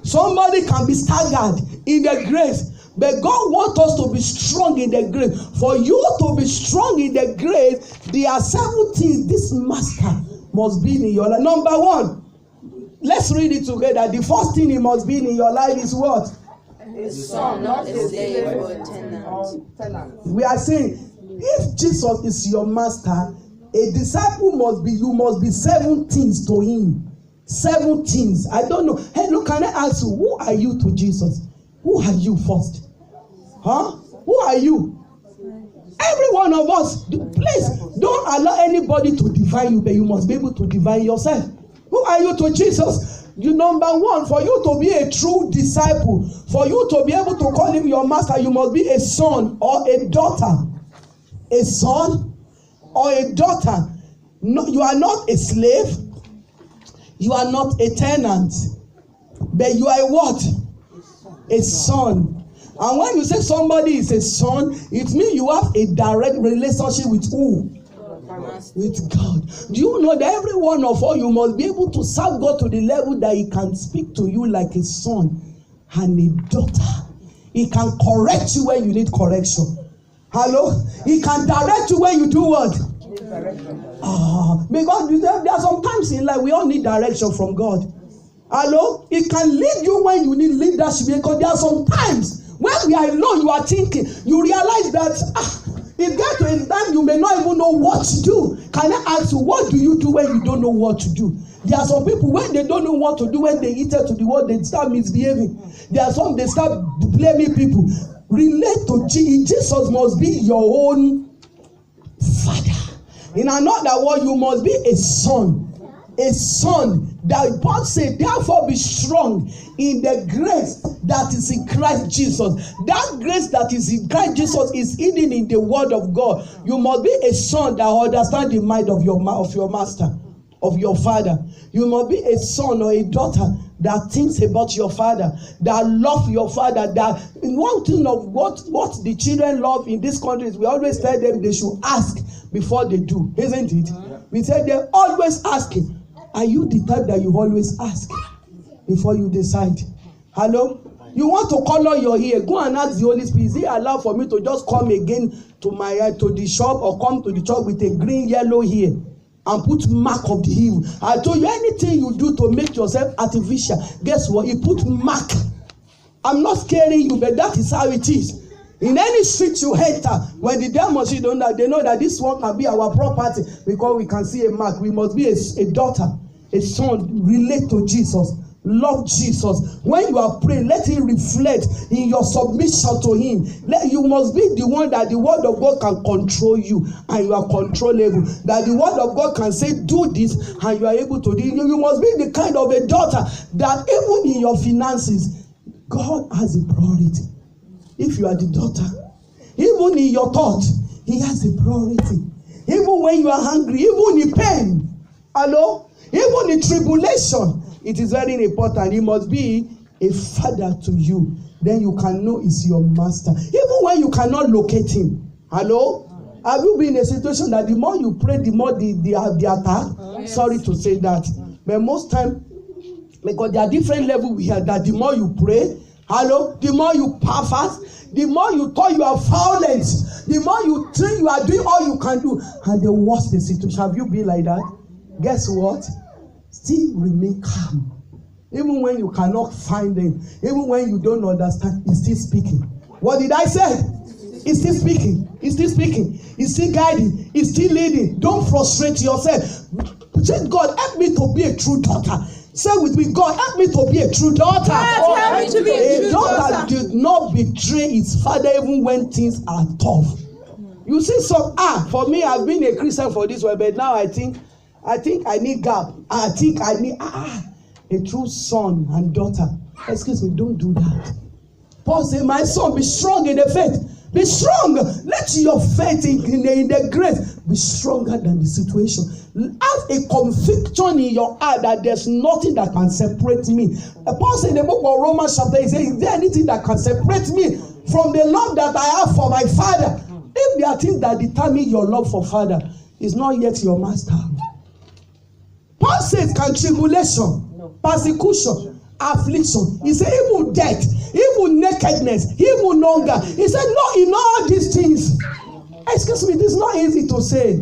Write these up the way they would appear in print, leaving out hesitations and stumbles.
Somebody can be staggered in the grace. But God wants us to be strong in the grace. For you to be strong in the grace, there are 7 things this master must be in your life. Number 1, let's read it together. The first thing he must be in your life is what? A son, not a slave or a tenant. We are saying, if Jesus is your master, a disciple must be, you must be 7 things to him. 7 things. I don't know. Hey, look, can I ask you, who are you to Jesus? Who are you first? Huh? Who are you? Every one of us. Please, don't allow anybody to define you, but you must be able to define yourself. Who are you to Jesus? You, number 1, for you to be a true disciple, for you to be able to call him your master, you must be a son or a daughter. A son or a daughter. No, you are not a slave. You are not a tenant. But you are a what? A son. And when you say somebody is a son, it means you have a direct relationship with who? With God. Do you know that every one of us, you must be able to serve God to the level that he can speak to you like a son and a daughter. He can correct you when you need correction. Hello? He can direct you when you do what? Because there are some times in life we all need direction from God. Hello? He can lead you when you need leadership, because there are some times when we are alone, you are thinking, you realize that it gets to a time you may not even know what to do. Can I ask you, what do you do when you don't know what to do? There are some people, when they don't know what to do, when they enter to the world, they start misbehaving. There are some, they start blaming people. Relate to Jesus. Jesus must be your own father. In another word, you must be a son. A son. That Paul said, therefore be strong in the grace that is in Christ Jesus. That grace that is in Christ Jesus is hidden in the word of God. You must be a son that understands the mind of your master, of your father. You must be a son or a daughter that thinks about your father, that love your father. That one thing of what the children love in this country is we always tell them they should ask before they do, isn't it? We say they're always asking. Are you the type that you always ask before you decide? Hello? You want to color your hair? Go and ask the Holy Spirit. Is it allowed for me to just come again to the shop or come to the shop with a green, yellow hair and put mark of the evil? I told you, anything you do to make yourself artificial, guess what? You put mark. I'm not scaring you, but that is how it is. In any street you enter, when the demons see them, they know that this one can be our property because we can see a mark. We must be a daughter, a son. Relate to Jesus. Love Jesus. When you are praying, let him reflect in your submission to him. You must be the one that the word of God can control you and you are controllable. That the word of God can say, do this, and you are able to do it. You must be the kind of a daughter that even in your finances, God has a priority. If you are the daughter, even in your thought, he has a priority. Even when you are hungry, even in pain, hello, even in tribulation, it is very important. He must be a father to you. Then you can know he's your master. Even when you cannot locate him, hello, have you been in a situation that the more you pray, the more the attack? Yes. Sorry to say that, but most time, because there are different levels we have, that the more you pray, hello, the more you fast, the more you thought you are violent, the more you think you are doing all you can do, and the worse the situation. Have you been like that? Guess what? Still remain calm. Even when you cannot find them, even when you don't understand, he's still speaking. What did I say? He's still speaking. He's still speaking. He's still guiding. He's still leading. Don't frustrate yourself. Say, God, help me to be a true daughter. Say with me, God, help me to be a true daughter. Help me to be a true daughter did not betray his father even when things are tough. You see some, for me, I've been a Christian for this way, but now I think I need gap. I think I need a true son and daughter. Excuse me, don't do that. Paul said, my son, be strong in the faith. Be strong. Let your faith in the grace be stronger than the situation. Have a conviction in your heart that there's nothing that can separate me. Paul said in the book of Romans chapter, he said, is there anything that can separate me from the love that I have for my father? If there are things that determine your love for father, it's not yet your master. Paul says, can tribulation, persecution, affliction. He said, even death, even nakedness, even hunger. He said, no, in all these things. Excuse me, this is not easy to say.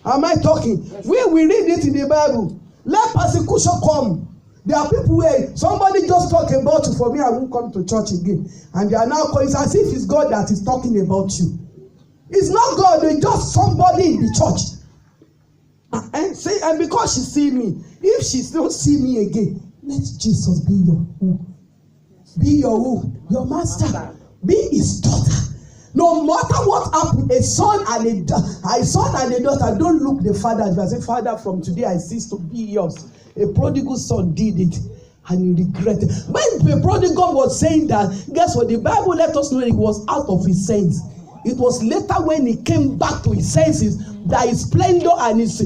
Am I talking? When we read it in the Bible, let persecution come. There are people where somebody just talk about you. For me, I won't come to church again. And they are now calling, it's as if it's God that is talking about you. It's not God, it's just somebody in the church. And because she see me, if she still see me again, let Jesus be your who? Be your who? Your master. Be his daughter. No matter what happened, a son and a daughter don't look the father and say, Father, from today I cease to be yours. A prodigal son did it and he regretted. When the prodigal was saying that, guess what? The Bible let us know he was out of his sense. It was later when he came back to his senses that his splendor and his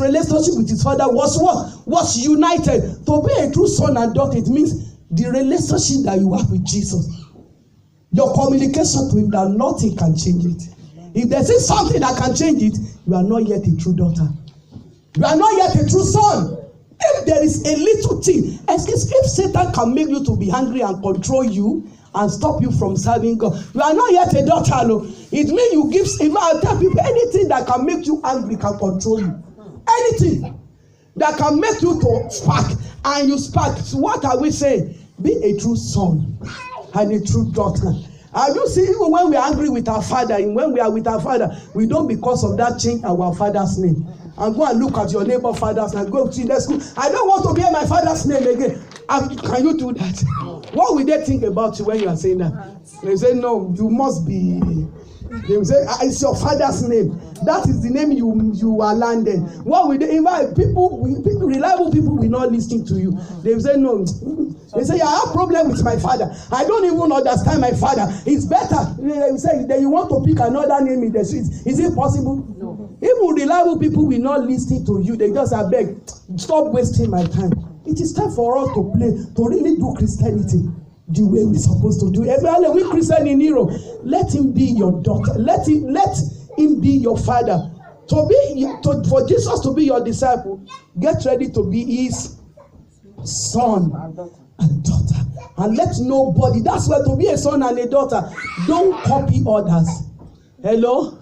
relationship with his father was what? Was united. To be a true son and daughter, it means the relationship that you have with Jesus. Your communication to him, that nothing can change it. If there is something that can change it, you are not yet a true daughter. You are not yet a true son. If there is a little thing, if Satan can make you to be angry and control you and stop you from serving God, you are not yet a daughter. No. It means you give. If I tell people, anything that can make you angry can control you. Anything that can make you to spark and you spark. So what are we saying? Be a true son and a true daughter. And you see, even when we are angry with our father, and when we are with our father, we don't, because of that, change our father's name. And go and look at your neighbor father's name. Go to the school. I don't want to bear my father's name again. Can you do that? What will they think about you when you are saying that? They say, no, you must be. They will say, it's your father's name. That is the name you are landing. What will they invite? People, reliable people will not listen to you. They will say, no. They say, I have problem with my father. I don't even understand my father. It's better. They will say, then you want to pick another name in the street. Is it possible? No. Even reliable people will not listen to you. They just beg, stop wasting my time. It is time for us to play, to really do Christianity the way we're supposed to do it. Everyone, we Christian in Europe, let him be your daughter. Let him be your father. For Jesus to be your disciple, get ready to be his son and daughter. And let nobody, that's why to be a son and a daughter, don't copy others. Hello?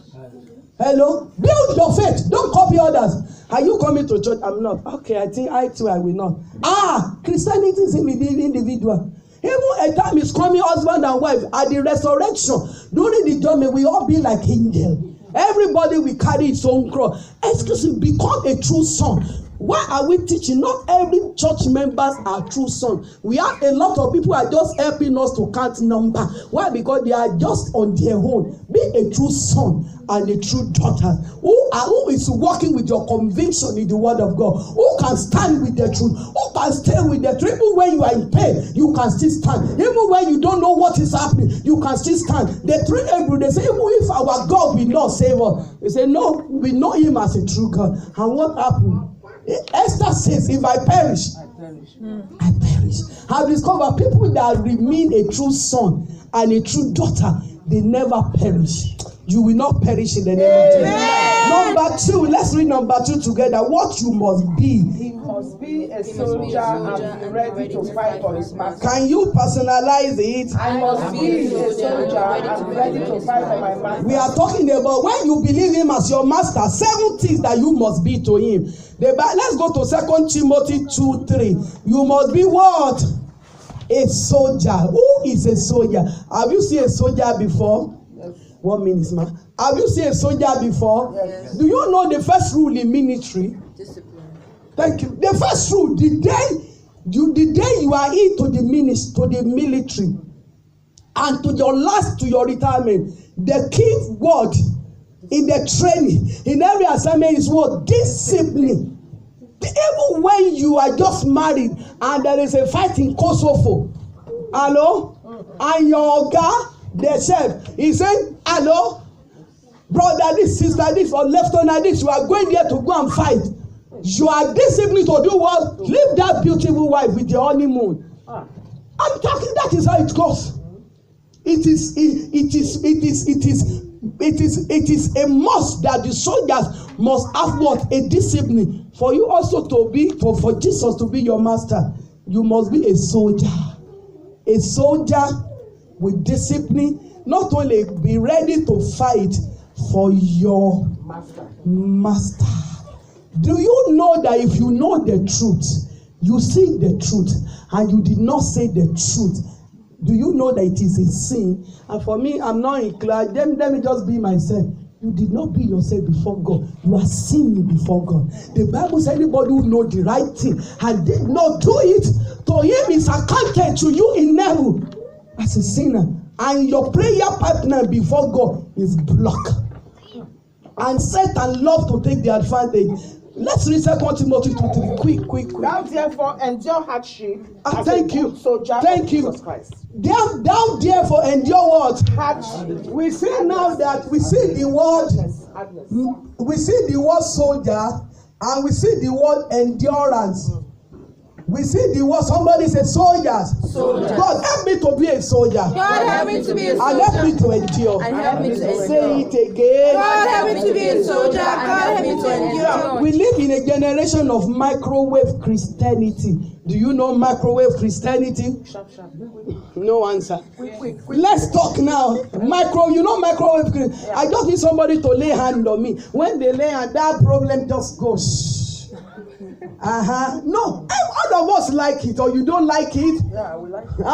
Hello? Build your faith. Don't copy others. Are you coming to church? I'm not. Okay, I think I too, I will not. Christianity is individual. Even a time is coming, husband and wife, at the resurrection, during the judgment, we all be like angels. Everybody will carry his own cross. Excuse me, become a true son. Why are we teaching? Not every church members are true sons. We have a lot of people who are just helping us to count number. Why? Because they are just on their own. Be a true son and a true daughter who is working with your conviction in the word of God. Who can stand with the truth? Who can stay with the truth? Even when you are in pain, you can still stand. Even when you don't know what is happening, you can still stand. The three Hebrews, they say, even if our God will not save us, they say, no, we know him as a true God. And what happened? Esther says, if I perish, I perish. I've discovered people that remain a true son and a true daughter, they never perish. You will not perish in the name of Jesus. Number 2, let's read number 2 together. What you must be. He must be a soldier and be ready to fight for his master. Can you personalize it? I must be a soldier and be ready to fight for my master. We are talking about when you believe him as your master, 7 things that you must be to him. Let's go to 2 Timothy 2:3. You must be what? A soldier. Who is a soldier? Have you seen a soldier before? Yes. 1 minute, man. Have you seen a soldier before? Yes. Do you know the first rule in military? Discipline. Thank you. The first rule, the day you are into the military, and to your retirement, the key word in the training, in every assignment is what? Discipline. Even when you are just married and there is a fight in Kosovo, hello, and your guy, the chef, he said, hello, brother this, sister this, or lieutenant this, you are going there to go and fight. You are disciplined to do what? Leave that beautiful wife with your honeymoon. I'm talking, that is how it goes. It is a must that the soldiers must have what? A discipline. For you also to be, for Jesus to be your master, You must be a soldier. A soldier with discipline. Not only be ready to fight for your master. Do you know that if you know the truth, you see the truth, and you did not say the truth, do you know that it is a sin? And for me, I'm not inclined. Let me just be myself. You did not be yourself before God. You are sinning before God. The Bible says anybody who know the right thing and did not do it, to him is accounted to you in heaven as a sinner. And your prayer partner before God is blocked. And Satan loves to take the advantage. Let's read 2 Timothy 2:3. Quick. Thou therefore endure hardship. Thank you. Soldier Thank of you. Jesus Christ. Thou therefore endure what? Hardship. We see now that we see the word. We see the word soldier, and we see the word endurance. We see the word, somebody say soldiers. God help me to be a soldier. God help me to be a soldier. And help me to endure. And help me to endure. Say it again. God help me to be a soldier. God help me to endure. We live in a generation of microwave Christianity. Do you know microwave Christianity? No answer. Let's talk now. You know microwave Christianity. I just need somebody to lay hand on me. When they lay hand, that problem just goes. No, all of us like it, or you don't like it. Yeah, we like it.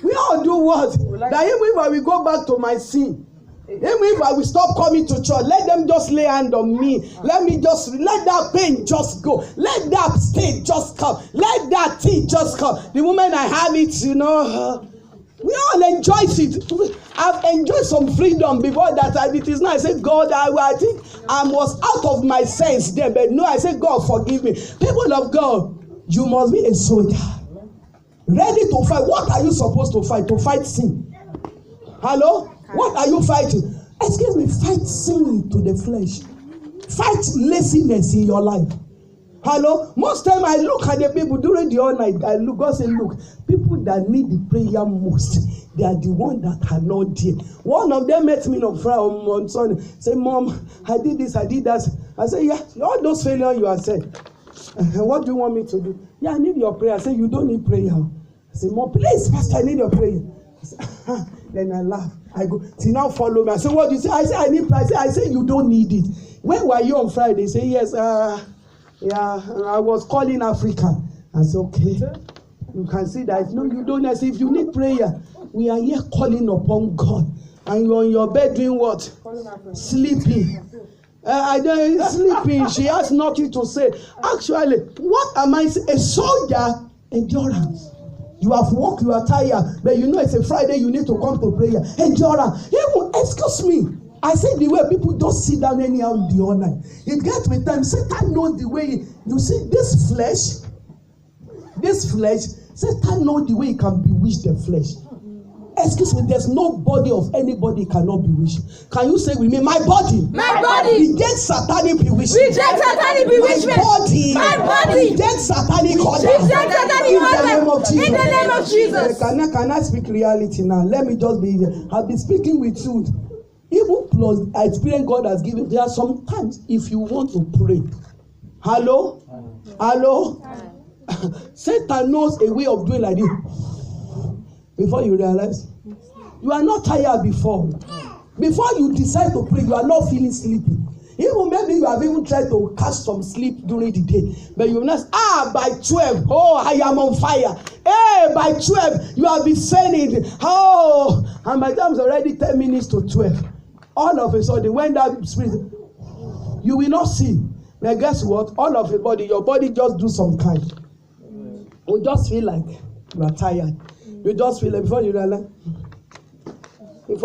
We all do what? That even if I will go back to my sin, even if I will stop coming to church, let them just lay hand on me. Let that pain just go. Let that state just come. Let that thing just come. The moment I have it, we all enjoy it. I've enjoyed some freedom before that. It is now I say, God, I think I was out of my sense there, but no, I say, God, forgive me. People of God, you must be a soldier, ready to fight. What are you supposed to fight? To fight sin. Hello? What are you fighting? Excuse me, fight sin to the flesh. Fight laziness in your life. Hello? Most time I look at the people during the all night. I look, God say, look, people that need the prayer most, they are the ones that are not there. One of them met me on Friday on Sunday. Say, Mom, I did this, I did that. I say, yeah, all those failures you have said. What do you want me to do? Yeah, I need your prayer. I say, you don't need prayer. I say, Mom, please, Pastor, I need your prayer. I say, then I laugh. I go, see, now follow me. I say, what do you say? I say, I need prayer. I say, you don't need it. When were you on Friday? Say, yes, yeah, I was calling Africa. I said, okay. You can see that. No, you don't. I say, if you need prayer, we are here calling upon God. And you're on your bed doing what? Sleeping. I don't sleeping. She has nothing to say. Actually, what am I saying? A soldier, endurance. You have worked, you are tired, but you know it's a Friday, you need to come to prayer. Endurance. Excuse me. I say the way people just sit down anyhow in the all night. It gets with time. Satan knows the way. You see, this flesh, Satan knows the way he can bewitch the flesh. Excuse me, there's no body of anybody cannot bewitch. Can you say with me, my body? My body. Reject satanic bewitchment. Reject satanic bewitchment. My body. Reject satanic order. Reject satanic order. In the name of Jesus. In the name of Jesus. Can I speak reality now? Let me just be here. I've been speaking with you. Even plus experience God has given. There are some times if you want to pray. Hello? Satan knows a way of doing like this. Before you realize, you are not tired before. Before you decide to pray, you are not feeling sleepy. Even maybe you have even tried to catch some sleep during the day. But you will not, by 12, I am on fire. Hey, by 12, you have been saying it. And by the time it's already 10 minutes to 12. All of a sudden, when that spirit, you will not see. But guess what? All of your body just do some kind. You just feel like you are tired. You just feel like before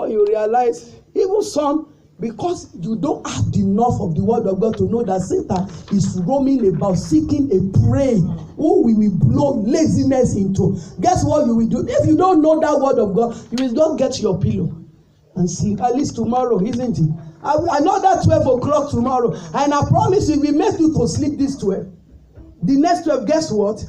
you realize, even some, because you don't have enough of the word of God to know that Satan is roaming about seeking a prey who we will blow laziness into. Guess what you will do? If you don't know that word of God, you will just get your pillow and sleep. At least tomorrow, isn't it? Another 12 o'clock tomorrow. And I promise you, we make you to sleep this 12. The next 12, guess what?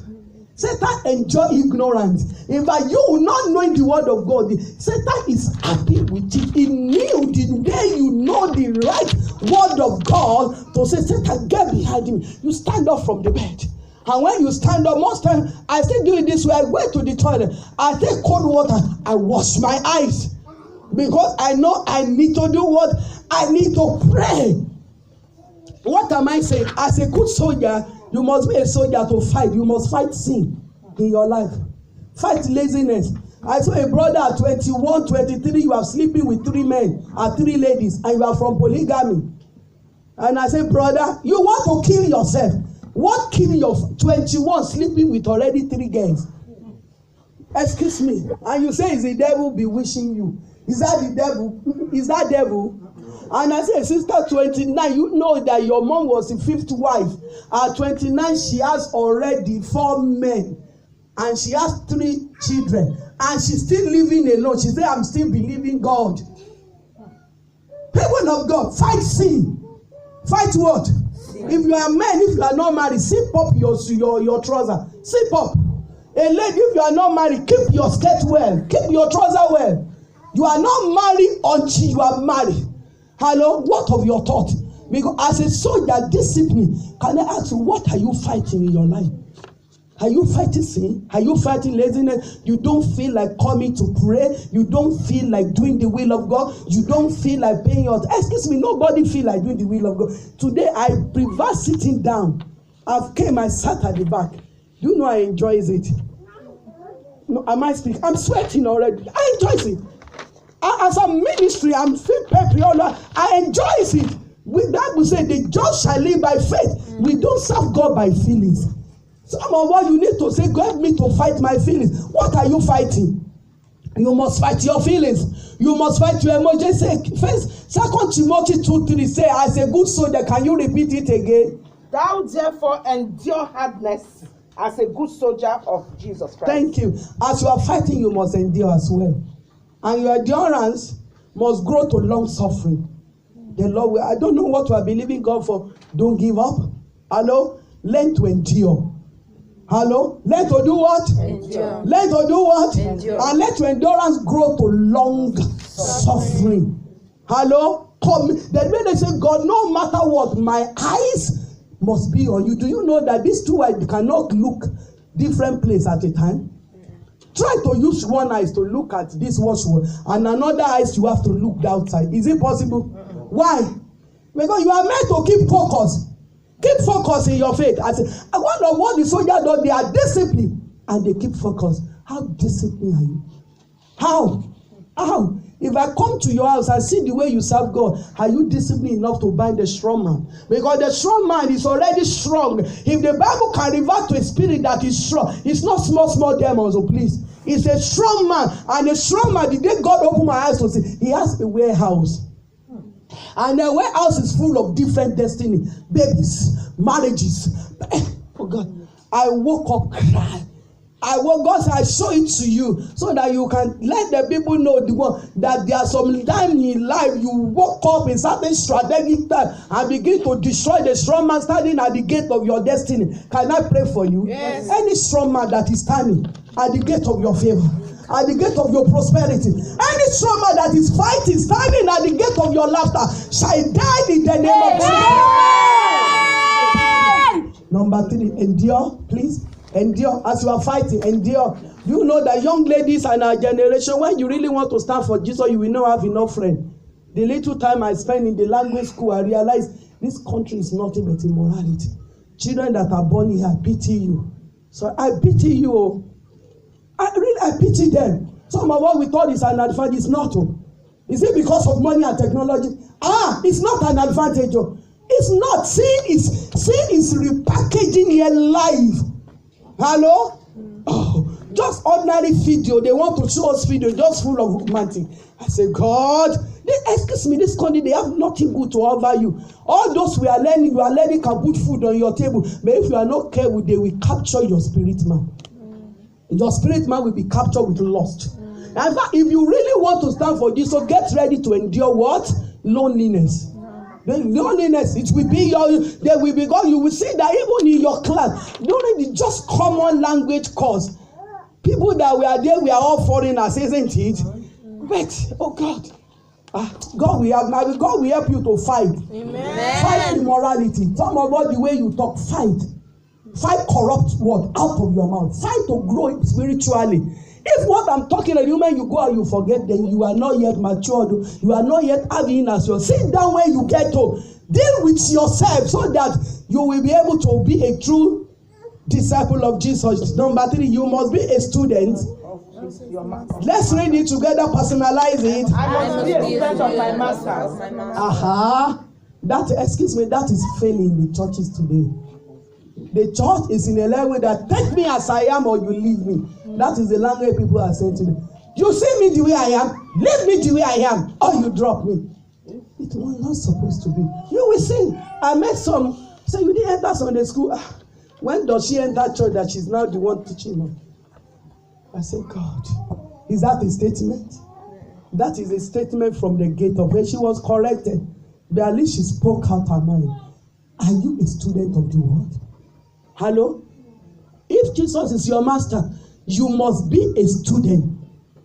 Satan enjoy ignorance. In fact, you not knowing the word of God, Satan is happy with it. He knew the day you know the right word of God to say, Satan, get behind him. You stand up from the bed And when you stand up, most times, I still do it this way. I went to the toilet. I take cold water. I wash my eyes. Because I know I need to do what? I need to pray. What am I saying? As a good soldier, you must be a soldier to fight. You must fight sin in your life. Fight laziness. I saw a brother at 21, 23, you are sleeping with 3 men and 3 ladies, and you are from polygamy. And I said, brother, you want to kill yourself. What killing your 21 sleeping with already 3 girls? Excuse me. And you say, is the devil bewitching you? Is that the devil? Is that devil? And I say, sister 29, you know that your mom was the 5th wife. At 29, she has already 4 men. And she has 3 children. And she's still living alone. She said, I'm still believing God. People of God, fight sin. Fight what? If you are men, if you are not married, zip up your trouser. Zip up. A lady, if you are not married, keep your skirt well. Keep your trouser well. You are not married until you are married. Hello? What of your thought? Because as a soldier, discipline. Can I ask you, what are you fighting in your life? Are you fighting sin? Are you fighting laziness? You don't feel like coming to pray. You don't feel like doing the will of God. You don't feel like paying your... Excuse me, nobody feel like doing the will of God. Today, I prefer sitting down. I sat at the back. Do you know I enjoy it? No, am I speaking? I'm sweating already. I enjoy it. As a ministry, I'm still peppy. I enjoy it. With that, we say, the just shall live by faith. We don't serve God by feelings. Some of what you need to say, God, help me to fight my feelings. What are you fighting? You must fight your feelings. You must fight your emotions. First, 2 Timothy 2:3 say, as a good soldier, can you repeat it again? Thou therefore endure hardness as a good soldier of Jesus Christ. Thank you. As you are fighting, you must endure as well. And your endurance must grow to long suffering. The Lord will, I don't know what you are believing God for. Don't give up. Hello? Learn to endure. Hello? Learn to do what? Endure. Learn to do what? Endure. And let your endurance grow to long suffering. Hello? The way they say, God, no matter what, my eyes must be on you. Do you know that these 2 eyes cannot look different place at a time? Try to use one eye to look at this washroom, and another eye you have to look outside. Is it possible? Why? Because you are meant to keep focus. Keep focus in your faith. I say, one of what the soldiers do, they are disciplined and they keep focus. How disciplined are you? How? If I come to your house and see the way you serve God, are you disciplined enough to bind the strong man? Because the strong man is already strong. If the Bible can revert to a spirit that is strong, it's not small demons, so please. It's a strong man. And a strong man, the day God opened my eyes to see, he has a warehouse. And the warehouse is full of different destiny. Babies, marriages. Oh God. I woke up crying. God said, I show it to you so that you can let the people know that there are some time in life you woke up in certain strategic time and begin to destroy the strong man standing at the gate of your destiny. Can I pray for you? Yes. Any strong man that is standing at the gate of your favor, at the gate of your prosperity, any strong man that is fighting, standing at the gate of your laughter, shall die in the name of Jesus. Number 3, endure, please. Endure. As you are fighting, endure. Do you know that young ladies in our generation, when you really want to stand for Jesus, you will not have enough friends. The little time I spend in the language school, I realize this country is nothing but immorality. Children that are born here, I pity you. So I pity you. I pity them. Some of what we thought is an advantage is not. Is it because of money and technology? It's not an advantage. It's not. Sin is repackaging your life. Hello? Just ordinary video. They want to show us video just full of romantic. I say, God, excuse me, this country, they have nothing good to offer you. All those you are learning can put food on your table. But if you are not careful, they will capture your spirit man. Your spirit man will be captured with lust. In fact, if you really want to stand for Jesus, get ready to endure what? Loneliness. The loneliness, it will be there will be God. You will see that even in your class, during the just common language course, people that were there, we are all foreigners, isn't it? But oh God, God will help you to fight. Amen. Fight immorality. Some of us, the way you talk, fight. fight corrupt word out of your mouth. Fight to grow spiritually. If what I'm talking about, you when you go and you forget, then you are not yet matured. You are not yet having as your sit down when you get home. Deal with yourself so that you will be able to be a true disciple of Jesus. Number 3, you must be a student. Let's read it together, personalize it. I must be a student of my master. That, excuse me, that is failing the churches today. The church is in a level that take me as I am or you leave me. That is the language people are saying today. You see me the way I am, leave me the way I am, or you drop me. It was not supposed to be. You will sing. I met some, say you didn't enter Sunday school. When does she enter church that she's now the one teaching them? I said, God, is that a statement? That is a statement from the gate of where she was corrected. But at least she spoke out her mind. Are you a student of the word? Hello? If Jesus is your master, you must be a student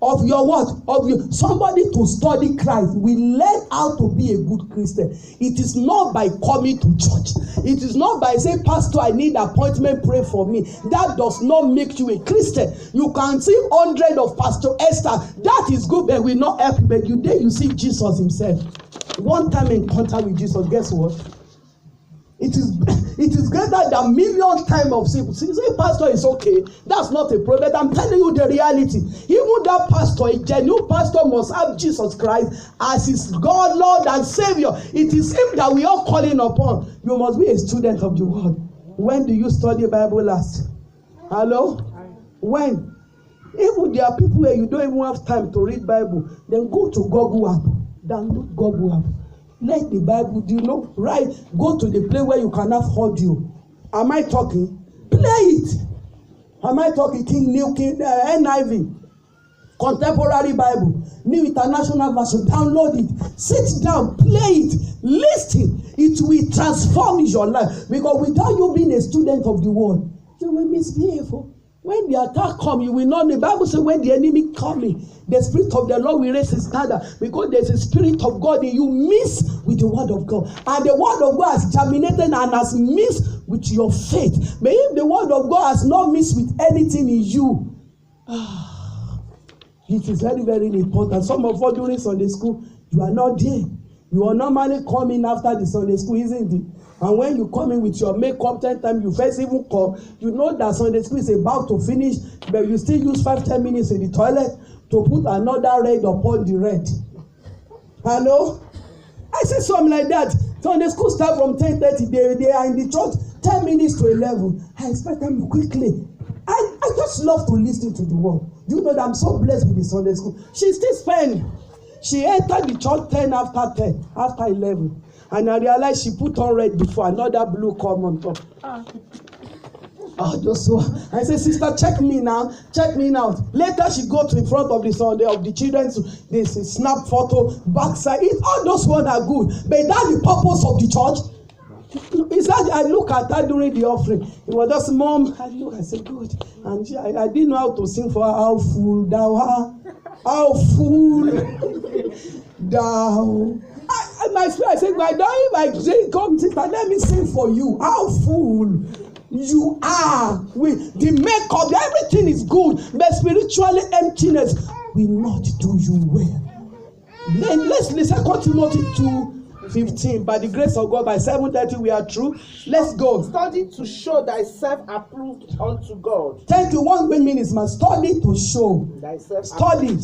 of your what? Of your somebody to study Christ. We learn how to be a good Christian. It is not by coming to church. It is not by saying, Pastor, I need appointment, pray for me. That does not make you a Christian. You can see 100 of Pastor Esther. That is good, but will not help you. But you see Jesus himself. One time encounter with Jesus, guess what? It is greater than million times of sin. Say, Pastor, it's okay. That's not a problem. I'm telling you the reality. Even that pastor, a genuine pastor, must have Jesus Christ as his God, Lord, and Savior. It is him that we are calling upon. You must be a student of the word. When do you study Bible last? Hello? When? Even there are people where you don't even have time to read Bible. Then go to Google app. Download Google app. Let the Bible, right? Go to the place where you can have audio. Am I talking? Play it. Am I talking? NIV, Contemporary Bible, New International Version. Download it. Sit down, play it, listen. It will transform your life. Because without you being a student of the word, you will misbehave. When the attack comes, you will not. The Bible says when the enemy coming, the Spirit of the Lord will raise his standard, because there's a Spirit of God in you mix with the Word of God. And the Word of God has germinated and has mixed with your faith. But if the Word of God has not mixed with anything in you, it is very, very important. Some of us during Sunday school, you are not there. You are normally coming after the Sunday school, isn't it? And when you come in with your makeup 10 times, you first even come, you know that Sunday school is about to finish, but you still use 5-10 minutes in the toilet to put another red upon the red. Hello? I say something like that. Sunday school start from 10:30. They are in the church 10 minutes to 11. I expect them quickly. I just love to listen to the word. You know that I'm so blessed with the Sunday school. She still spend. She entered the church 10 after 10, after 11. And I realized she put on red before another blue come on top. Just so I said, sister, check me now. Check me now. Later she go to in front of the Sunday of the children's. This is snap photo, backside. All those ones are good. But that's the purpose of the church. It's that I look at her during the offering. It was just, Mom, I look, I said, good. And I didn't know how to sing for her. How fool thou art. How fool thou. My spirit, I said, why don't you say, come, sister, let me sing for you. How fool you are. With the makeup, everything is good, but spiritually emptiness will not do you well. Then let's listen. 2 Timothy 2:15. By the grace of God, by 7:30 we are through. Let's go. Study to show thyself approved unto God. 10 to 1 minutes, man. Study to show. Thyself Study.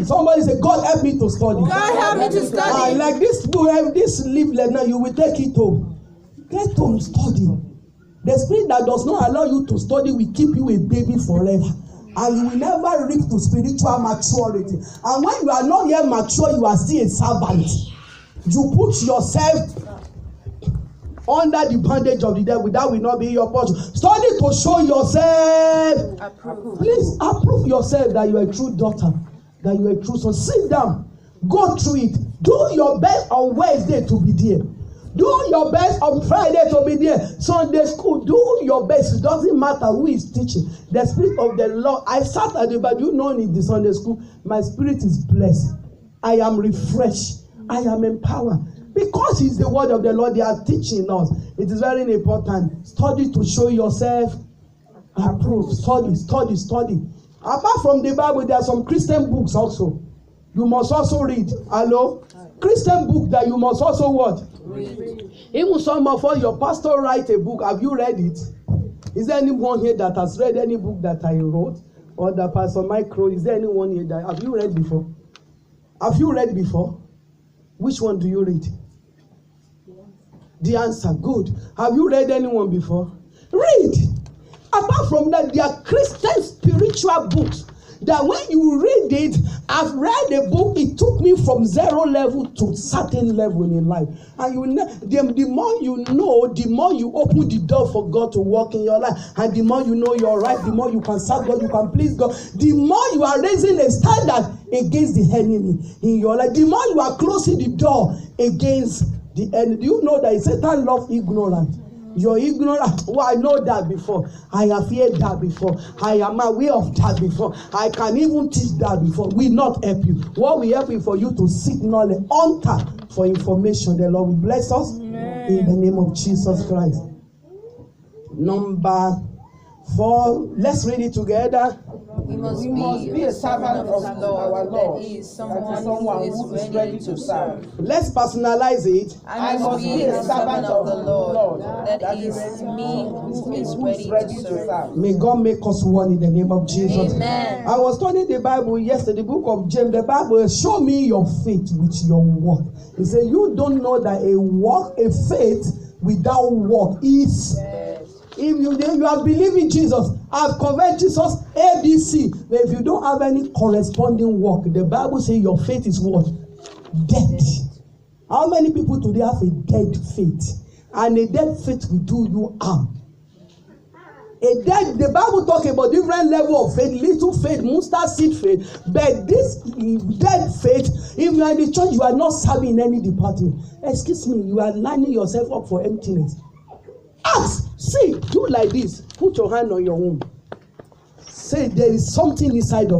Somebody say, God help me to study. God help me to study. Like this book, this leaflet now, you will take it home. Get home, study. The spirit that does not allow you to study will keep you a baby forever. And you will never reach to spiritual maturity. And when you are not yet mature, you are still a servant. You put yourself under the bondage of the devil. That will not be your portion. Study to show yourself. Please approve yourself that you are a true daughter, that you are a true son. Sit down. Go through it. Do your best on Wednesday to be there. Do your best on Friday to be there. Sunday school, do your best. It doesn't matter who is teaching. The Spirit of the Lord. I sat at the back. You know in the Sunday school, my spirit is blessed. I am refreshed. I am empowered. Because it's the word of the Lord they are teaching us. It is very important. Study to show yourself approved. Study. Apart from the Bible, there are some Christian books also. You must also read. Hello? Christian book that you must also what? Read. Even some of us, your pastor write a book. Have you read it? Is there anyone here that has read any book that I wrote? Or that Pastor Mike wrote? Is there anyone here that have you read before? Have you read before? Which one do you read? The answer. Good. Have you read anyone before? Read. Apart from that, there are Christian spiritual books that when you read it, I've read a book, it took me from 0 level to certain level in life. And you know, the more you know, the more you open the door for God to work in your life. And the more you know you're right, the more you can serve God, you can please God. The more you are raising a standard against the enemy in your life, the more you are closing the door against the enemy. Do you know that Satan loves ignorance? You're ignorant. Oh, I know that before. I have heard that before. I am aware of that before. I can even teach that before. We not help you. What we help you for you to seek knowledge, on tap for information. The Lord will bless us. Amen. In the name of Jesus Christ. Number 4. Let's read it together. We must be a servant of our Lord. That is someone who is ready to serve. Let's personalize it. I must be a servant of the Lord. That is me who is ready to serve. May God make us one in the name of Jesus. Amen. I was studying the Bible yesterday, the book of James. The Bible show me your faith with your work. He said, you don't know that a faith without work is. If you are believing Jesus, I've converted Jesus, ABC. But if you don't have any corresponding work, the Bible says your faith is what? Dead. How many people today have a dead faith? And a dead faith will do you harm. The Bible talks about different level of faith, little faith, mustard seed faith. But this dead faith, if you are in the church, you are not serving in any department. Excuse me, you are lining yourself up for emptiness. Ask, see, do like this. Put your hand on your womb. Say there is something inside of